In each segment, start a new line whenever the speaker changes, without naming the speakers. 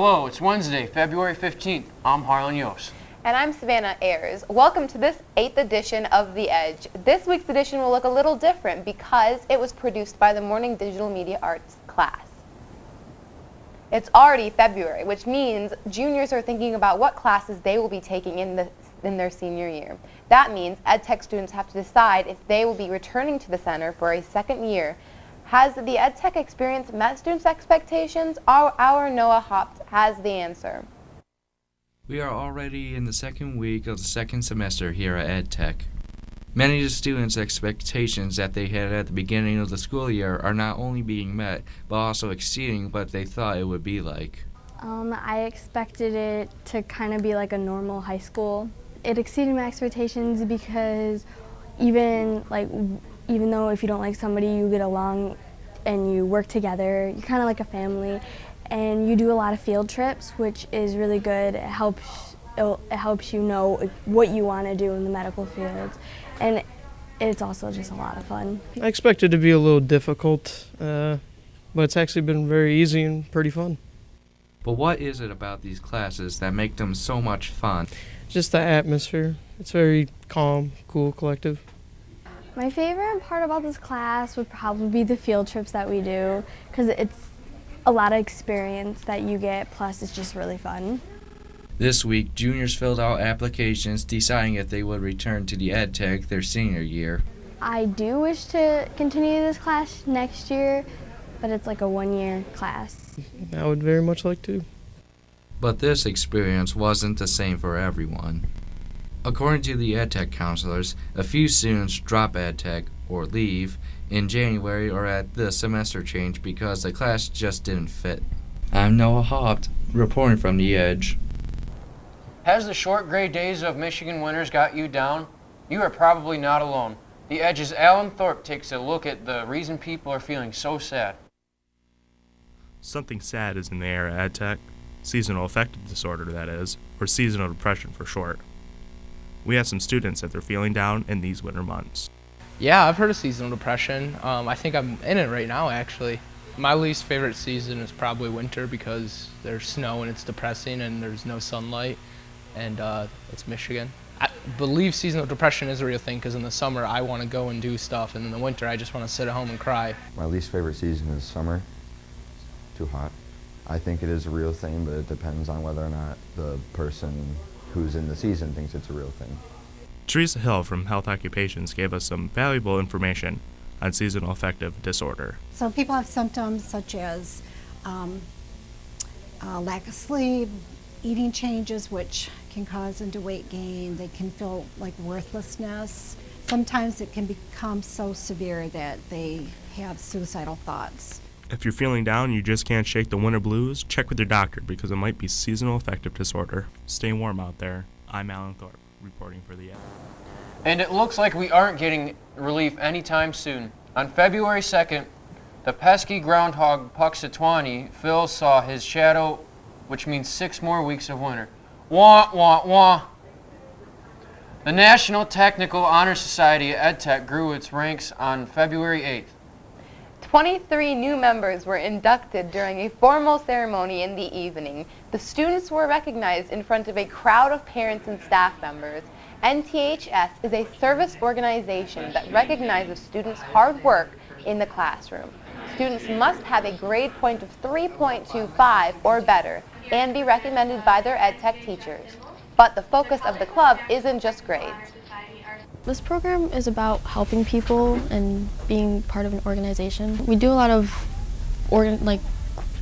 Hello, it's Wednesday, February 15th. I'm Harlan Yost.
And I'm Savannah Ayers. Welcome to this 8th edition of The Edge. This week's edition will look a little different because it was produced by the Morning Digital Media Arts class. It's already February, which means juniors are thinking about what classes they will be taking in their senior year. That means EdTech students have to decide if they will be returning to the center for a second year. Has the EdTech experience met students' expectations? Our Noah Hopt has the answer.
We are already in the second week of the second semester here at EdTech. Many of the students' expectations that they had at the beginning of the school year are not only being met, but also exceeding what they thought it would be like.
I expected it to kind of be like a normal high school. It exceeded my expectations because even though if you don't like somebody, you get along and you work together, you're kind of like a family. And you do a lot of field trips, which is really good. It helps you know what you want to do in the medical fields, and it's also just a lot of fun.
I expected it to be a little difficult, but it's actually been very easy and pretty fun.
But what is it about these classes that make them so much fun?
Just the atmosphere. It's very calm, cool, collective.
My favorite part about this class would probably be the field trips that we do, because it's a lot of experience that you get, plus it's just really fun.
This week, juniors filled out applications deciding if they would return to the EdTech their senior year.
I do wish to continue this class next year, but it's like a one-year class.
I would very much like to.
But this experience wasn't the same for everyone. According to the EdTech counselors, a few students drop EdTech or leave in January or at the semester change because the class just didn't fit. I'm Noah Hopt, reporting from The Edge.
Has the short gray days of Michigan winters got you down? You are probably not alone. The Edge's Alan Thorpe takes a look at the reason people are feeling so sad.
Something sad is in the air at EdTech. Seasonal affective disorder, that is, or seasonal depression for short. We have some students that they're feeling down in these winter months.
Yeah, I've heard of seasonal depression. I think I'm in it right now, actually. My least favorite season is probably winter because there's snow and it's depressing and there's no sunlight, and it's Michigan. I believe seasonal depression is a real thing because in the summer I want to go and do stuff, and in the winter I just want to sit at home and cry.
My least favorite season is summer. Too hot. I think it is a real thing, but it depends on whether or not the person who's in the season thinks it's a real thing.
Teresa Hill from Health Occupations gave us some valuable information on seasonal affective disorder.
So people have symptoms such as lack of sleep, eating changes, which can cause into weight gain. They can feel like worthlessness. Sometimes it can become so severe that they have suicidal thoughts.
If you're feeling down and you just can't shake the winter blues, check with your doctor because it might be seasonal affective disorder. Stay warm out there. I'm Alan Thorpe, reporting for The Edge.
And it looks like we aren't getting relief anytime soon. On February 2nd, the pesky groundhog Puxatawny Phil saw his shadow, which means 6 more weeks of winter. Wah, wah, wah. The National Technical Honor Society at EdTech grew its ranks on February 8th.
23 new members were inducted during a formal ceremony in the evening. The students were recognized in front of a crowd of parents and staff members. NTHS is a service organization that recognizes students' hard work in the classroom. Students must have a grade point of 3.25 or better and be recommended by their EdTech teachers. But the focus of the club isn't just grades.
This program is about helping people and being part of an organization. We do a lot of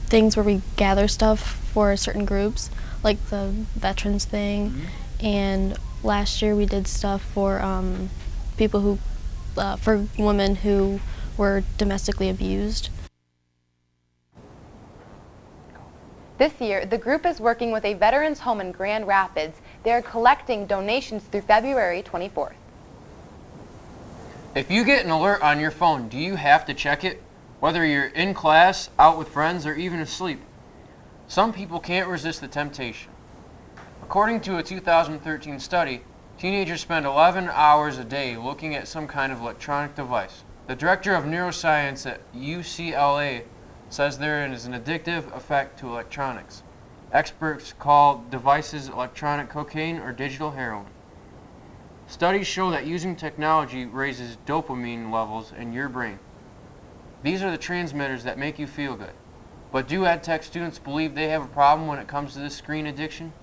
things where we gather stuff for certain groups, like the veterans thing, and last year we did stuff for people who, for women who were domestically abused.
This year, the group is working with a veterans home in Grand Rapids. They are collecting donations through February 24th.
If you get an alert on your phone, do you have to check it? Whether you're in class, out with friends, or even asleep. Some people can't resist the temptation. According to a 2013 study, teenagers spend 11 hours a day looking at some kind of electronic device. The director of neuroscience at UCLA says there is an addictive effect to electronics. Experts call devices electronic cocaine or digital heroin. Studies show that using technology raises dopamine levels in your brain. These are the transmitters that make you feel good. But do EdTech students believe they have a problem when it comes to this screen addiction?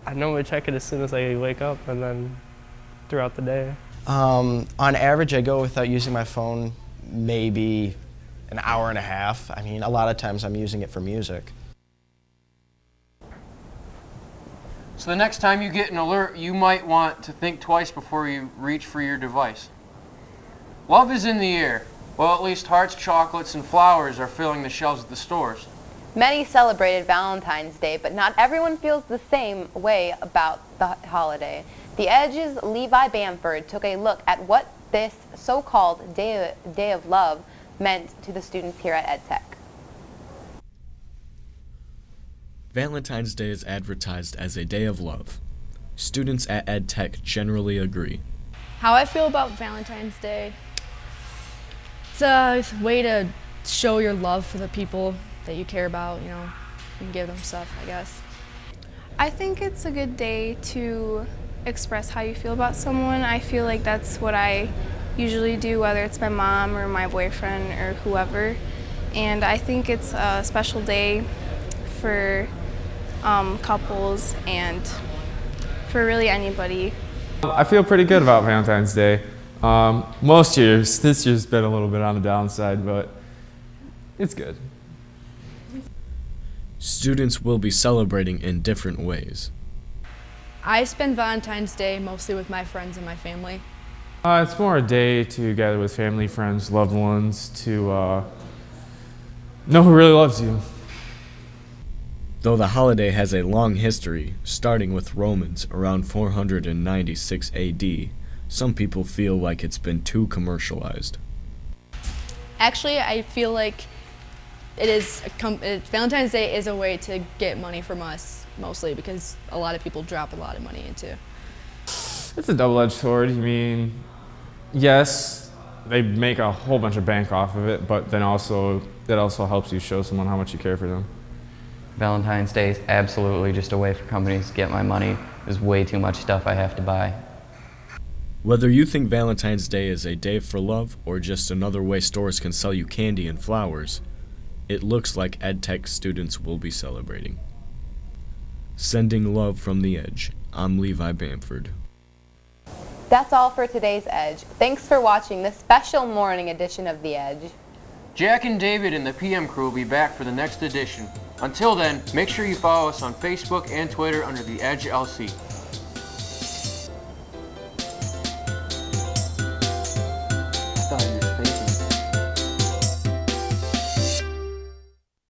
I normally check it as soon as I wake up and then throughout the day.
On average, I go without using my phone maybe an hour and a half. I mean, a lot of times I'm using it for music.
So the next time you get an alert, you might want to think twice before you reach for your device. Love is in the air. Well, at least hearts, chocolates, and flowers are filling the shelves at the stores.
Many celebrated Valentine's Day, but not everyone feels the same way about the holiday. The Edge's Levi Bamford took a look at what this so-called Day of Love meant to the students here at EdTech.
Valentine's Day is advertised as a day of love. Students at EdTech generally agree.
How I feel about Valentine's Day, it's a way to show your love for the people that you care about, you know, and give them stuff, I guess.
I think it's a good day to express how you feel about someone. I feel like that's what I usually do, whether it's my mom or my boyfriend or whoever. And I think it's a special day for couples and for really anybody.
I feel pretty good about Valentine's Day. Most years, this year's been a little bit on the downside, but it's good.
Students will be celebrating in different ways.
I spend Valentine's Day mostly with my friends and my family.
It's more a day to gather with family, friends, loved ones, to know who really loves you.
Though the holiday has a long history, starting with Romans around 496 AD, some people feel like it's been too commercialized.
Actually, I feel like Valentine's Day is a way to get money from us, mostly because a lot of people drop a lot of money into.
It's a double-edged sword. You mean, yes, they make a whole bunch of bank off of it, but then also it also helps you show someone how much you care for them.
Valentine's Day is absolutely just a way for companies to get my money. There's way too much stuff I have to buy.
Whether you think Valentine's Day is a day for love or just another way stores can sell you candy and flowers, it looks like EdTech students will be celebrating. Sending love from the Edge, I'm Levi Bamford.
That's all for today's Edge. Thanks for watching this special morning edition of The Edge.
Jack and David and the PM crew will be back for the next edition. Until then, make sure you follow us on Facebook and Twitter under The Edge LC.